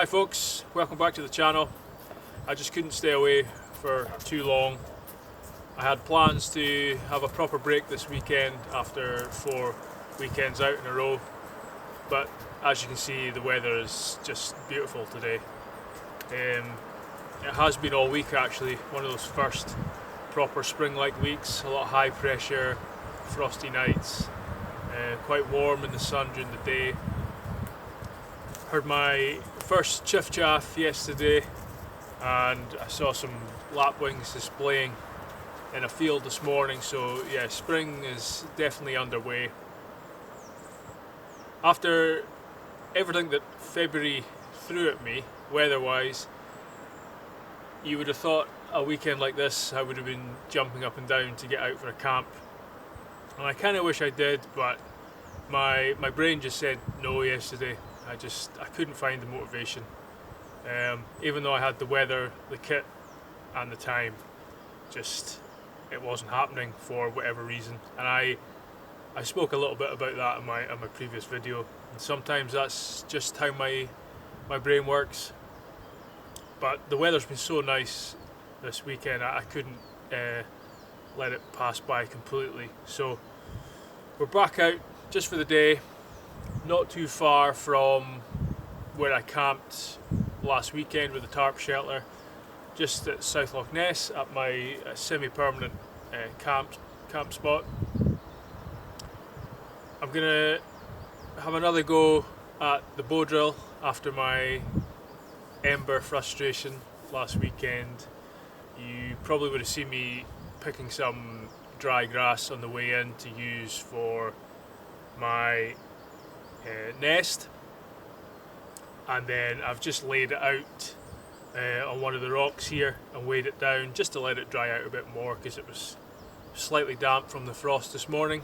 Hi folks, welcome back to the channel. I just couldn't stay away for too long. I had plans to have a proper break this weekend after 4 weekends out in a row, but as you can see the weather is just beautiful today. It has been all week actually, one of those first proper spring-like weeks, a lot of high pressure, frosty nights, quite warm in the sun during the day. Heard my first chiff-chaff yesterday and I saw some lapwings displaying in a field this morning, so yeah, spring is definitely underway. After everything that February threw at me, weather-wise, you would have thought a weekend like this I would have been jumping up and down to get out for a camp. And I kind of wish I did, but my brain just said no yesterday. I couldn't find the motivation. Even though I had the weather, the kit and the time, it wasn't happening for whatever reason. And I spoke a little bit about that in my previous video. And sometimes that's just how my brain works. But the weather's been so nice this weekend, I couldn't let it pass by completely. So we're back out just for the day, not too far from where I camped last weekend with the tarp shelter, just at South Loch Ness at my semi-permanent camp spot. I'm gonna have another go at the bow drill after my ember frustration last weekend. You probably would have seen me picking some dry grass on the way in to use for my nest, and then I've just laid it out on one of the rocks here and weighed it down just to let it dry out a bit more because it was slightly damp from the frost this morning.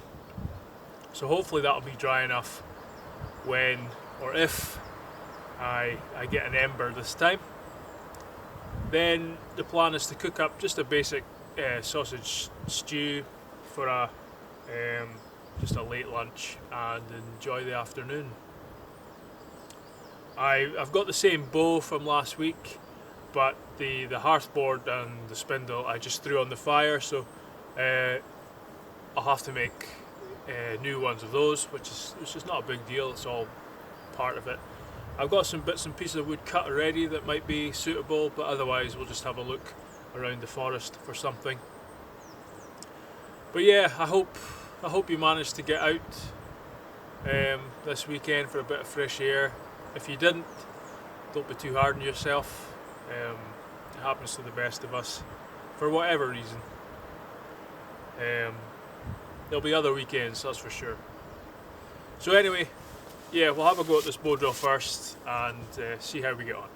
So hopefully that'll be dry enough when or if I get an ember this time. Then the plan is to cook up just a basic sausage stew for just a late lunch and enjoy the afternoon. I've got the same bow from last week, but the hearthboard and the spindle I just threw on the fire, so I'll have to make new ones of those, which is not a big deal, it's all part of it. I've got some bits and pieces of wood cut already that might be suitable, but otherwise we'll just have a look around the forest for something. But yeah, I hope you managed to get out this weekend for a bit of fresh air. If you didn't, don't be too hard on yourself. It happens to the best of us for whatever reason. There'll be other weekends, that's for sure. So anyway, yeah, we'll have a go at this bow drill first and see how we get on.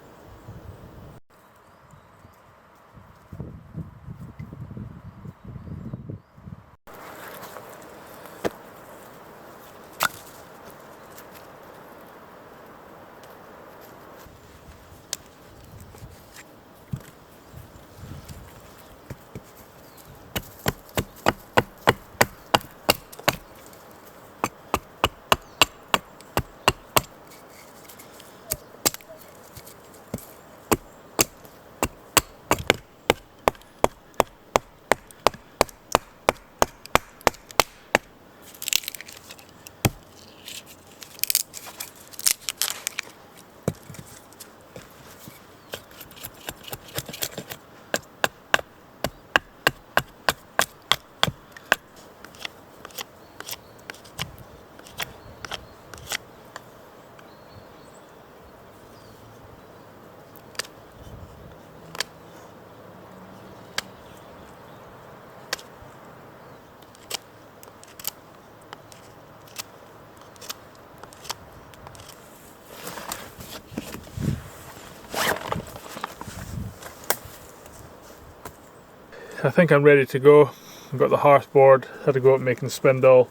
I think I'm ready to go. I've got the hearthboard, had to go at making the spindle.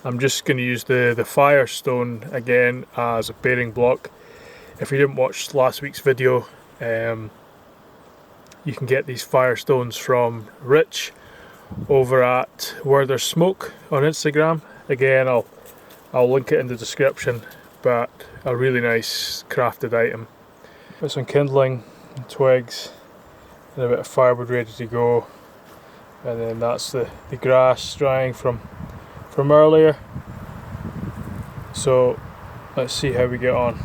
I'm just going to use the Firestone again as a bearing block. If you didn't watch last week's video, you can get these Firestones from Rich over at Where There's Smoke on Instagram. Again, I'll link it in the description, but a really nice crafted item. Got some kindling and twigs and a bit of firewood ready to go, and then that's the grass drying from earlier. So let's see how we get on.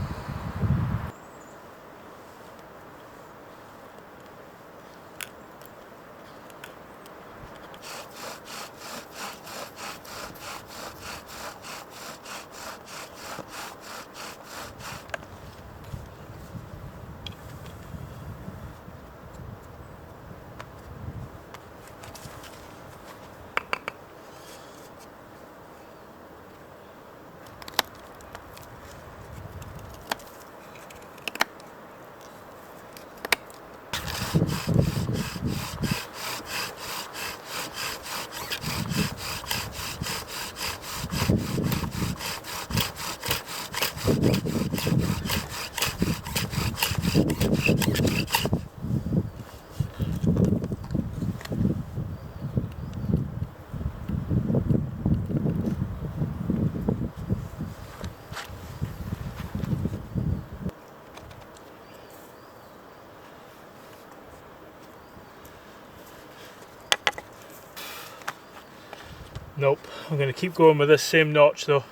Nope, I'm going to keep going with this same notch though.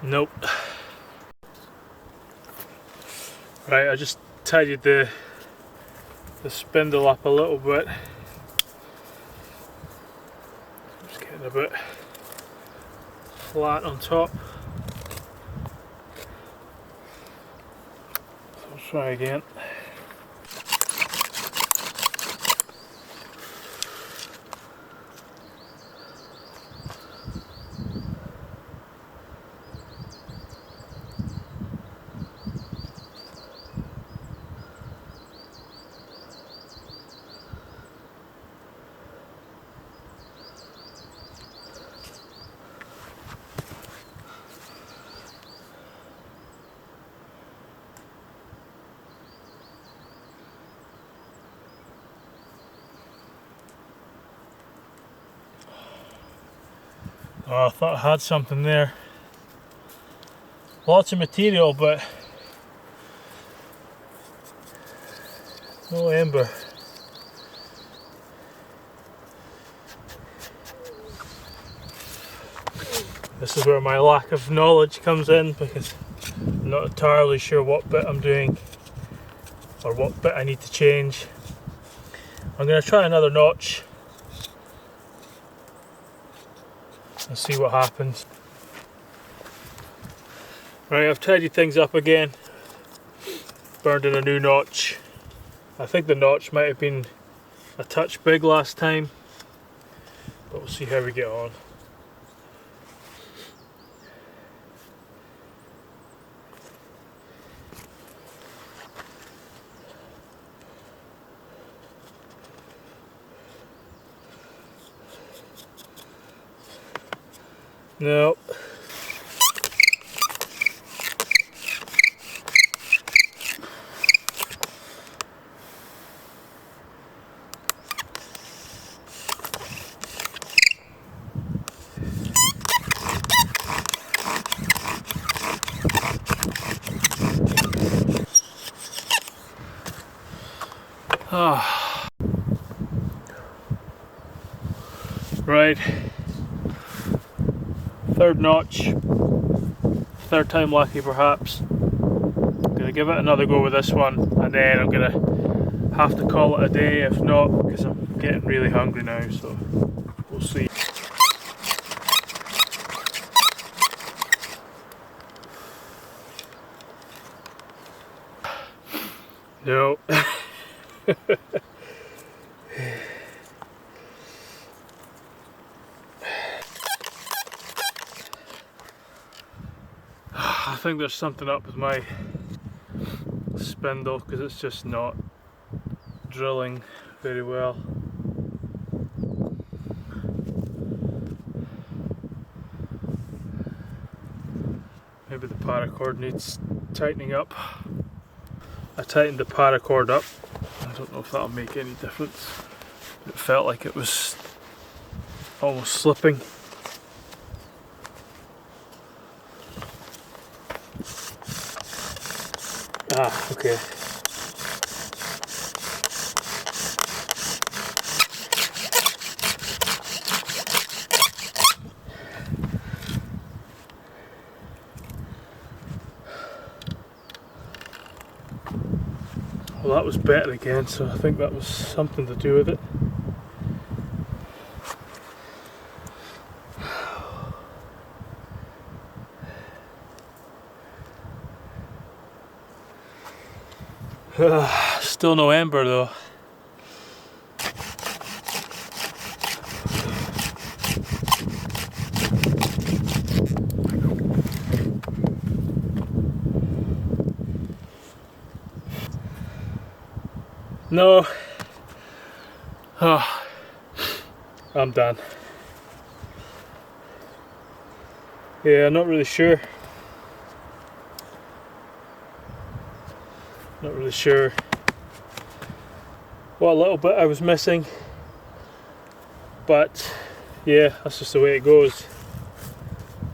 Nope. Right, I just tidied the spindle up a little bit. Just getting a bit flat on top. So I'll try again. Oh, I thought I had something there. Lots of material, but no ember. This is where my lack of knowledge comes in, because I'm not entirely sure what bit I'm doing or what bit I need to change. I'm going to try another notch and see what happens. Right, I've tidied things up again, burned in a new notch. I think the notch might have been a touch big last time, but we'll see how we get on. No. Ah. Right. Third notch. Third time lucky perhaps. I'm gonna give it another go with this one, and then I'm gonna have to call it a day if not, because I'm getting really hungry now, so we'll see. No. I think there's something up with my spindle because it's just not drilling very well. Maybe the paracord needs tightening up. I tightened the paracord up. I don't know if that'll make any difference. It felt like it was almost slipping. Ah, okay. Well, that was better again, so I think that was something to do with it. Still no ember though. No. Oh, I'm done. Yeah, I'm not really sure. Not really sure what little bit I was missing, but yeah, that's just the way it goes.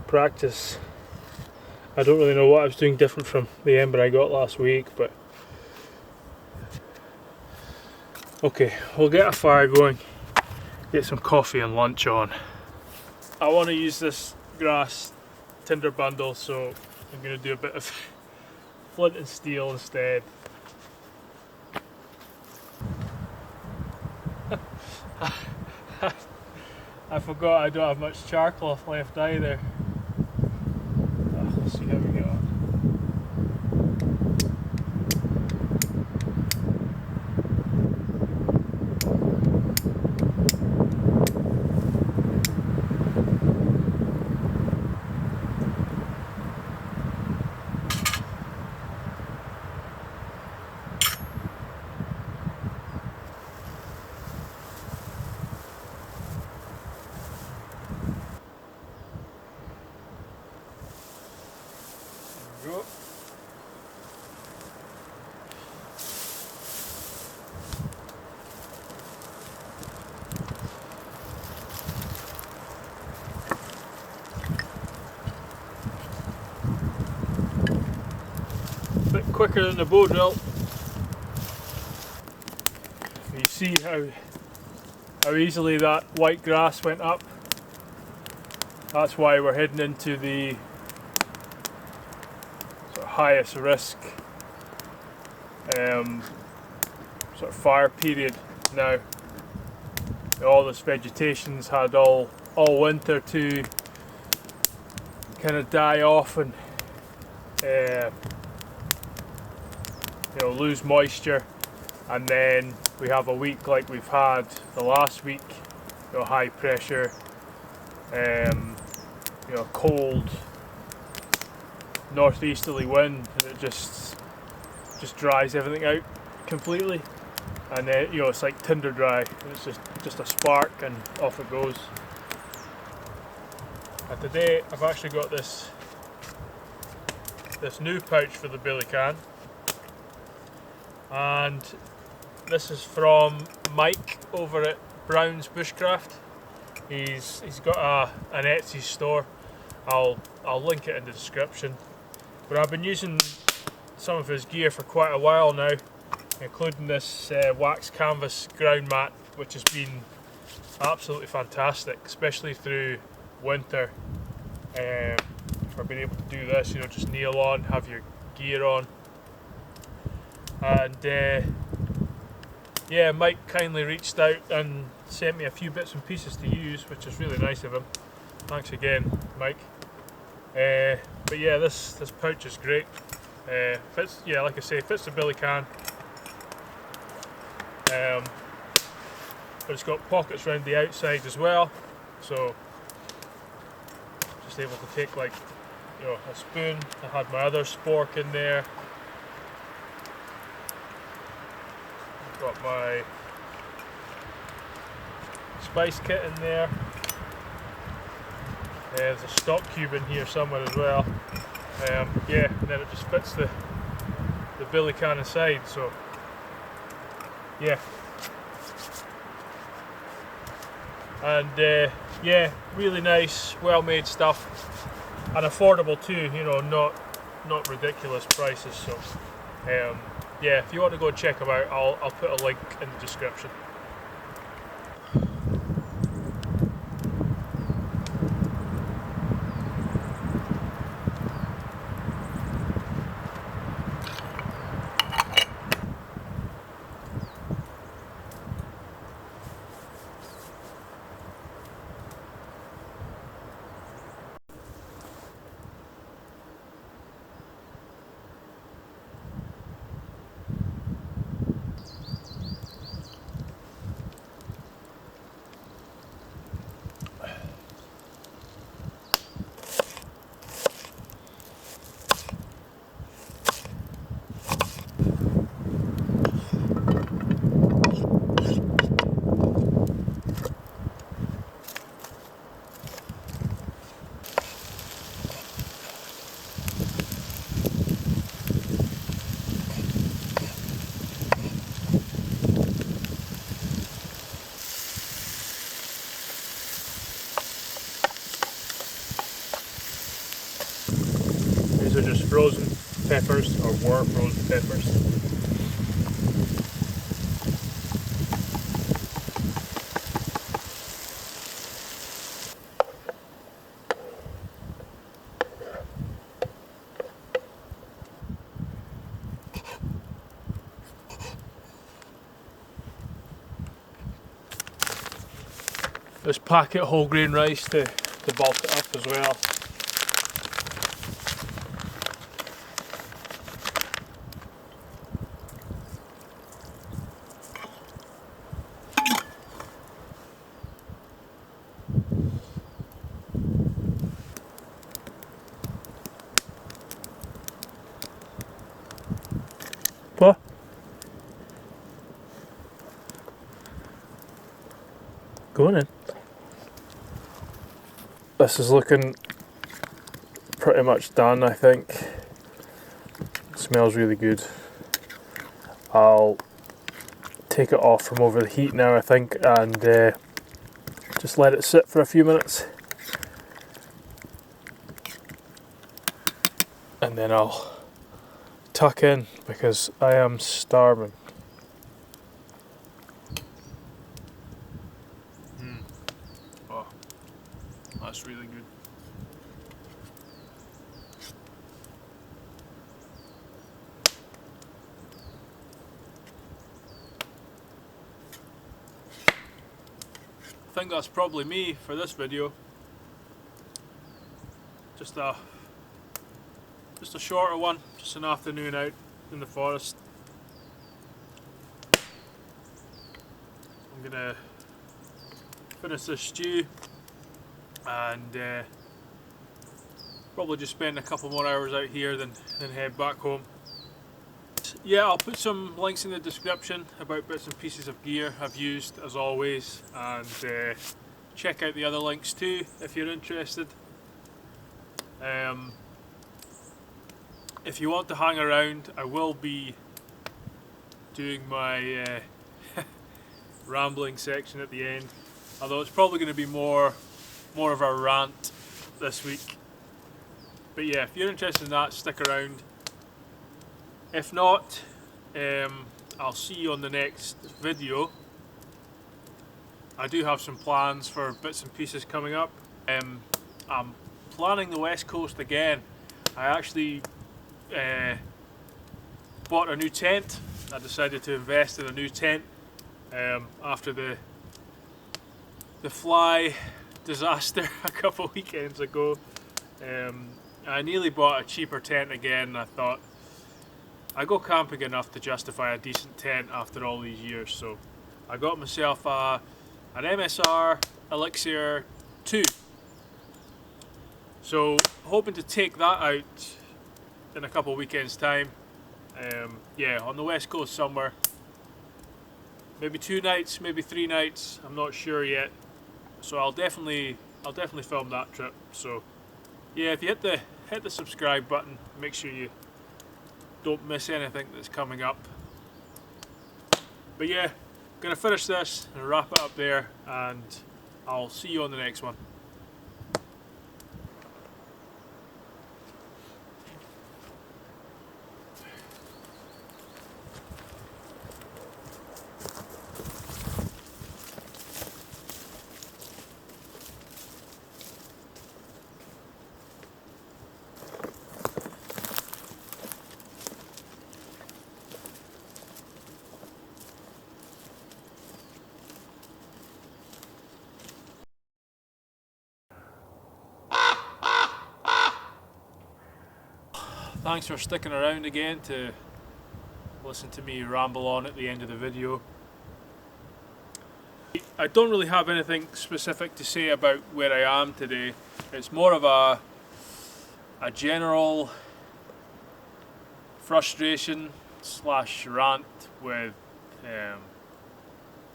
Practice. I don't really know what I was doing different from the ember I got last week, but okay, we'll get a fire going, get some coffee and lunch on. I want to use this grass tinder bundle, so I'm going to do a bit of flint and steel instead. I forgot I don't have much charcoal left either. Let's see how we go. Go. A bit quicker than the bow drill. You see how easily that white grass went up. That's why we're heading into the highest risk sort of fire period now. All this vegetation's had all winter to kind of die off and lose moisture, and then we have a week like we've had the last week, high pressure, cold northeasterly wind, and it just dries everything out completely, and then it's like tinder dry. It's just a spark and off it goes. And today I've actually got this new pouch for the billy can, and this is from Mike over at Brown's Bushcraft. He's got an Etsy store. I'll link it in the description. But I've been using some of his gear for quite a while now, including this wax canvas ground mat, which has been absolutely fantastic, especially through winter. For being able to do this, just kneel on, have your gear on, and yeah, Mike kindly reached out and sent me a few bits and pieces to use, which is really nice of him. Thanks again, Mike. But yeah, this pouch is great. Fits, like I say, fits the billy can. But it's got pockets around the outside as well, so just able to take a spoon. I had my other spork in there. Got my spice kit in there. There's a stock cube in here somewhere as well. Yeah, and then it just fits the billy can inside, so yeah. And yeah, really nice, well made stuff, and affordable too, you know, not ridiculous prices. So yeah, if you want to go and check them out, I'll put a link in the description. These are just frozen peppers, or were frozen peppers. This packet whole grain rice to bulk it up as well. What? Go on in. This is looking pretty much done, I think. It smells really good. I'll take it off from over the heat now, I think, and just let it sit for a few minutes. And then I'll tuck in because I am starving. Oh, that's really good. I think that's probably me for this video. Just a shorter one, just an afternoon out in the forest. I'm gonna finish this stew and probably just spend a couple more hours out here than head back home. Yeah, I'll put some links in the description about bits and pieces of gear I've used as always, and check out the other links too if you're interested. If you want to hang around, I will be doing my rambling section at the end, although it's probably going to be more of a rant this week. But yeah, if you're interested in that, stick around. If not, I'll see you on the next video. I do have some plans for bits and pieces coming up. I'm planning the West Coast again. I actually bought a new tent. I decided to invest in a new tent after the fly disaster a couple weekends ago. I nearly bought a cheaper tent again, and I thought I go camping enough to justify a decent tent after all these years, so I got myself an MSR Elixir 2. So hoping to take that out in a couple of weekends time. Yeah, on the west coast somewhere. maybe 2 nights, maybe 3 nights. I'm not sure yet. So I'll definitely film that trip. So yeah, if you hit the subscribe button, make sure you don't miss anything that's coming up. But yeah, gonna finish this and wrap it up there, and I'll see you on the next one. Thanks for sticking around again to listen to me ramble on at the end of the video. I don't really have anything specific to say about where I am today. It's more of a general frustration / rant with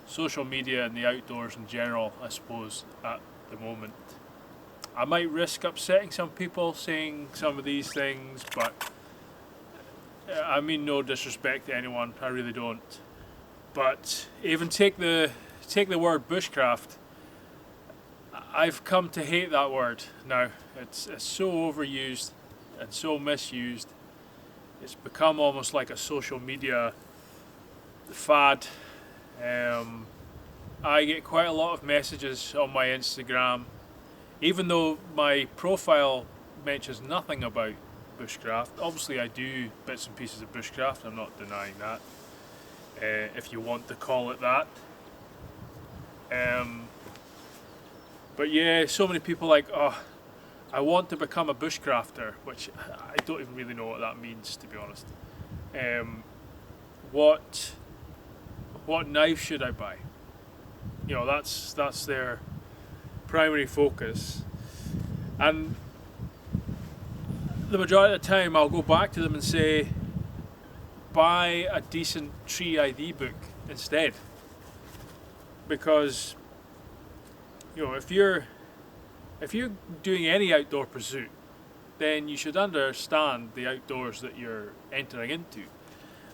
social media and the outdoors in general, I suppose, at the moment. I might risk upsetting some people saying some of these things, but I mean no disrespect to anyone, I really don't. But even take the word bushcraft, I've come to hate that word now. It's so overused and so misused. It's become almost like a social media fad. I get quite a lot of messages on my Instagram, even though my profile mentions nothing about bushcraft. Obviously I do bits and pieces of bushcraft, I'm not denying that, if you want to call it that. But yeah, so many people like, oh, I want to become a bushcrafter, which I don't even really know what that means, to be honest. What knife should I buy? You know, that's their primary focus, and the majority of the time I'll go back to them and say, buy a decent tree ID book instead, because you know, if you're doing any outdoor pursuit, then you should understand the outdoors that you're entering into.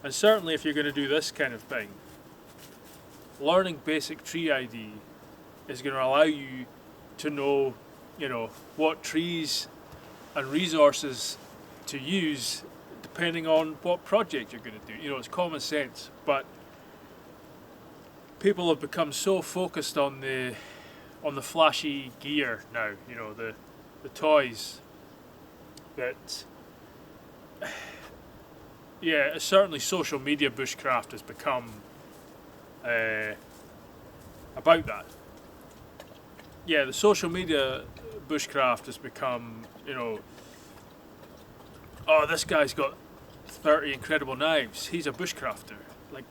And certainly if you're going to do this kind of thing, learning basic tree ID is going to allow you to know, you know, what trees and resources to use depending on what project you're going to do. You know, it's common sense, but people have become so focused on the flashy gear now, you know, the toys, that yeah, certainly social media bushcraft has become about that. Yeah, the social media bushcraft has become, you know, oh, this guy's got 30 incredible knives, he's a bushcrafter. Like,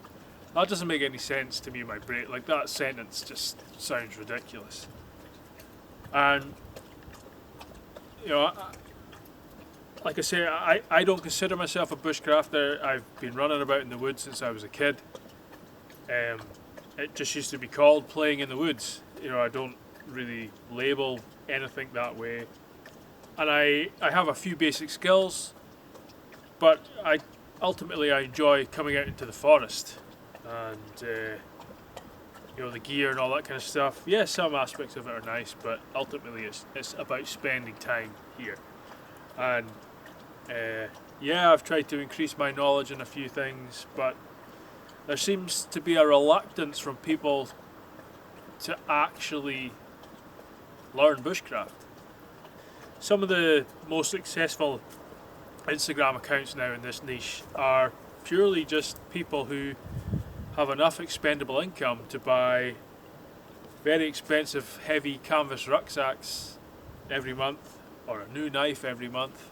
that doesn't make any sense to me in my brain. Like, that sentence just sounds ridiculous. And, you know, like I say, I don't consider myself a bushcrafter. I've been running about in the woods since I was a kid. It just used to be called playing in the woods. You know, I don't really label anything that way. And I have a few basic skills, but ultimately I enjoy coming out into the forest and you know, the gear and all that kind of stuff. Yeah, some aspects of it are nice, but ultimately it's about spending time here. And yeah, I've tried to increase my knowledge in a few things, but there seems to be a reluctance from people to actually learn bushcraft. Some of the most successful Instagram accounts now in this niche are purely just people who have enough expendable income to buy very expensive heavy canvas rucksacks every month, or a new knife every month,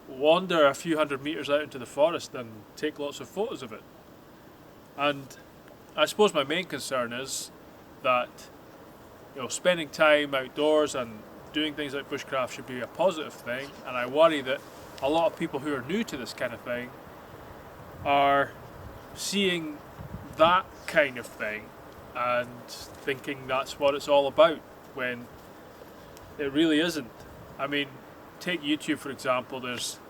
wander a few hundred meters out into the forest and take lots of photos of it. And I suppose my main concern is that, you know, spending time outdoors and doing things like bushcraft should be a positive thing, and I worry that a lot of people who are new to this kind of thing are seeing that kind of thing and thinking that's what it's all about, when it really isn't. I mean, take YouTube for example. There's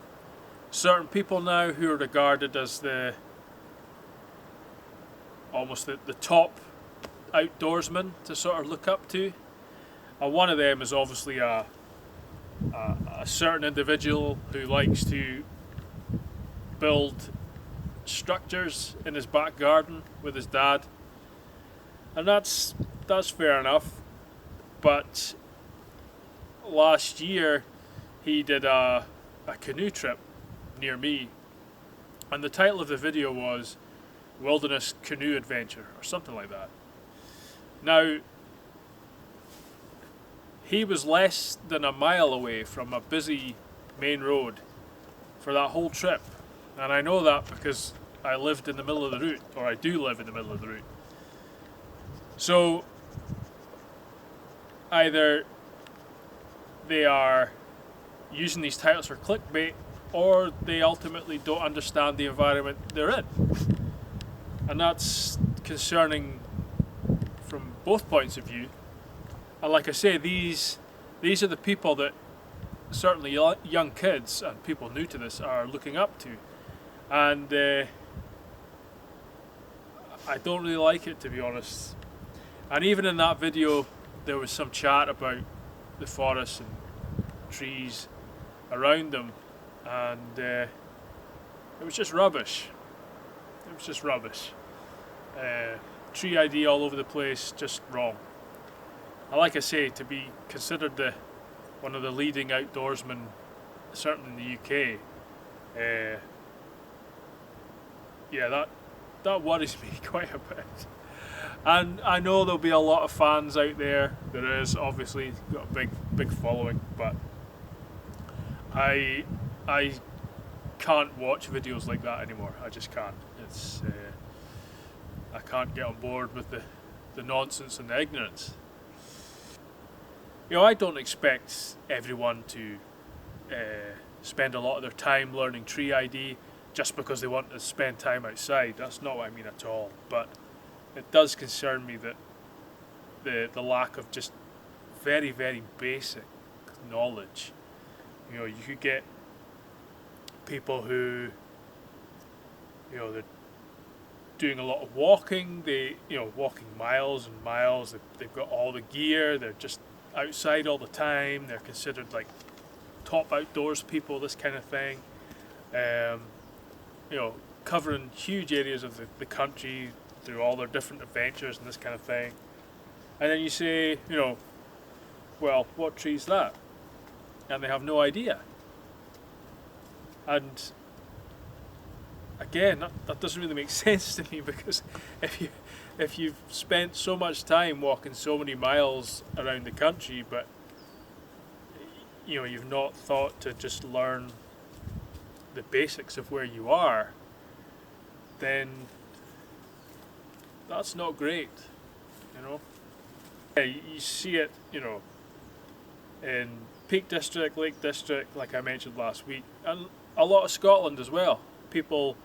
certain people now who are regarded as almost the top outdoorsmen to sort of look up to, and one of them is obviously a certain individual who likes to build structures in his back garden with his dad, and that's fair enough. But last year he did a canoe trip near me, and the title of the video was Wilderness Canoe Adventure or something like that. Now, he was less than a mile away from a busy main road for that whole trip, and I know that because I lived in the middle of the route, or I do live in the middle of the route. So either they are using these titles for clickbait, or they ultimately don't understand the environment they're in. And that's concerning from both points of view. And like I say, these are the people that certainly young kids and people new to this are looking up to. And I don't really like it, to be honest. And even in that video there was some chat about the forests and trees around them, and it was just rubbish. It was just rubbish. Tree ID all over the place, just wrong. And like I say, to be considered one of the leading outdoorsmen, certainly in the UK, yeah, that worries me quite a bit. And I know there'll be a lot of fans out there. There is, obviously, got a big following, but I can't watch videos like that anymore. I just can't. It's I can't get on board with the nonsense and the ignorance. You know, I don't expect everyone to spend a lot of their time learning tree ID just because they want to spend time outside. That's not what I mean at all. But it does concern me that the lack of just very, very basic knowledge. You know, you could get people who, you know, they're doing a lot of walking. Walking miles and miles. They've got all the gear. They're just outside all the time. They're considered like top outdoors people. This kind of thing. Covering huge areas of the country through all their different adventures and this kind of thing. And then you say, well, what tree's that? And they have no idea. And again, that doesn't really make sense to me, because if you've spent so much time walking so many miles around the country, but you've not thought to just learn the basics of where you are, then that's not great, Yeah, you see it, in Peak District, Lake District, like I mentioned last week, and a lot of Scotland as well. People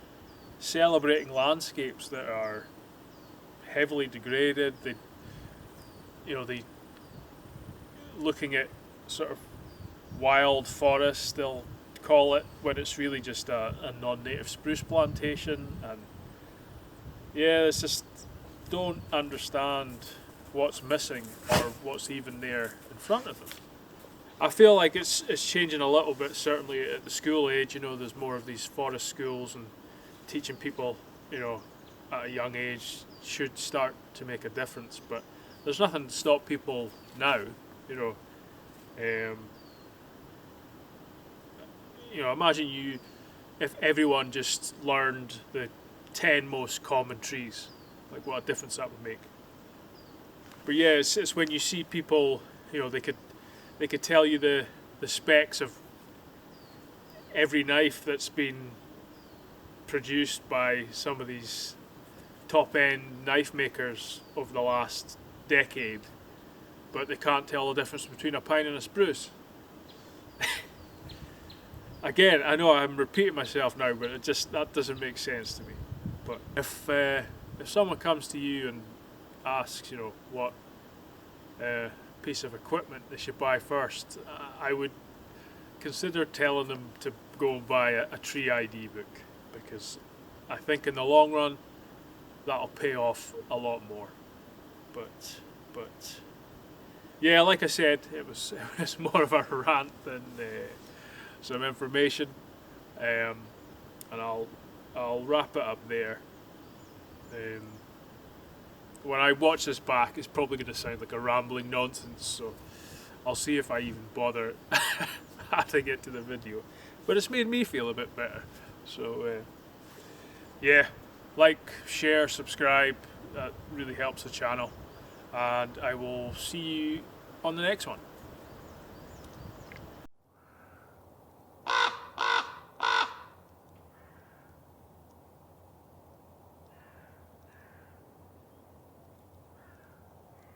celebrating landscapes that are heavily degraded. They looking at sort of wild forests, they'll call it, when it's really just a non-native spruce plantation. And yeah, it's just don't understand what's missing or what's even there in front of them. I feel like it's changing a little bit, certainly at the school age. There's more of these forest schools, and teaching people, at a young age should start to make a difference. But there's nothing to stop people now, imagine if everyone just learned the 10 most common trees, like what a difference that would make. But yeah, it's when you see people, they could tell you the specs of every knife that's been produced by some of these top-end knife makers over the last decade, but they can't tell the difference between a pine and a spruce. Again, I know I'm repeating myself now, but that doesn't make sense to me. But if if someone comes to you and asks, you know, what piece of equipment they should buy first, I would consider telling them to go and buy a tree ID book, because I think in the long run that'll pay off a lot more. But yeah, like I said, it was more of a rant than some information, and I'll wrap it up there. When I watch this back, it's probably going to sound like a rambling nonsense, so I'll see if I even bother adding it to the video. But it's made me feel a bit better. So yeah, like, share, subscribe, that really helps the channel, and I will see you on the next one.